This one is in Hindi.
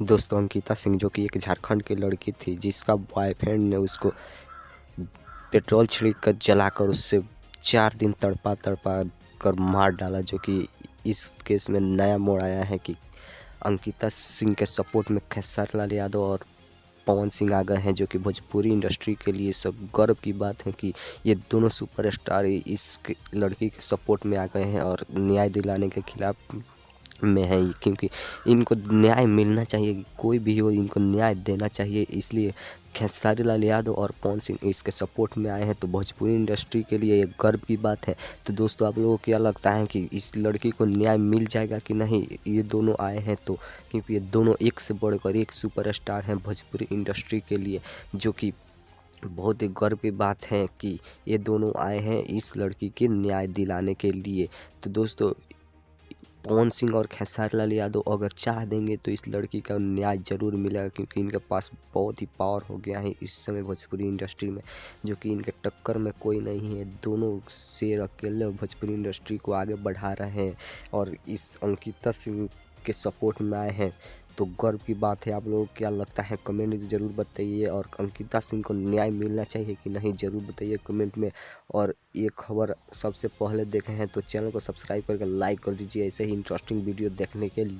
दोस्तों अंकिता सिंह जो कि एक झारखंड की लड़की थी, जिसका बॉयफ्रेंड ने उसको पेट्रोल छिड़क कर जलाकर उससे 4 दिन तड़पा तड़पा कर मार डाला। जो कि इस केस में नया मोड़ आया है कि अंकिता सिंह के सपोर्ट में खेसारी लाल यादव और पवन सिंह आ गए हैं, जो कि भोजपुरी इंडस्ट्री के लिए सब गर्व की बात है कि ये दोनों सुपरस्टार इस लड़की के सपोर्ट में आ गए हैं और न्याय दिलाने के खिलाफ में है। क्योंकि इनको न्याय मिलना चाहिए, कोई भी हो इनको न्याय देना चाहिए। इसलिए खेसारी लाल यादव और पवन सिंह इसके सपोर्ट में आए हैं, तो भोजपुरी इंडस्ट्री के लिए एक गर्व की बात है। तो दोस्तों आप लोगों को क्या लगता है कि इस लड़की को न्याय मिल जाएगा कि नहीं, ये दोनों आए हैं तो? क्योंकि ये दोनों एक से बढ़कर एक सुपरस्टार हैं भोजपुरी इंडस्ट्री के लिए, जो कि बहुत ही गर्व की बात है कि ये दोनों आए हैं इस लड़की के न्याय दिलाने के लिए। तो दोस्तों पवन सिंह और खेसारी लाल यादव अगर चाह देंगे तो इस लड़की का न्याय ज़रूर मिलेगा, क्योंकि इनके पास बहुत ही पावर हो गया है इस समय भोजपुरी इंडस्ट्री में, जो कि इनके टक्कर में कोई नहीं है। दोनों शेर अकेले भोजपुरी इंडस्ट्री को आगे बढ़ा रहे हैं और इस अंकिता सिंह के सपोर्ट में आए हैं, तो गर्व की बात है। आप लोगों को क्या लगता है कमेंट में ज़रूर बताइए, और अंकिता सिंह को न्याय मिलना चाहिए कि नहीं ज़रूर बताइए कमेंट में। और ये खबर सबसे पहले देखे हैं तो चैनल को सब्सक्राइब करके लाइक कर दीजिए ऐसे ही इंटरेस्टिंग वीडियो देखने के लिए।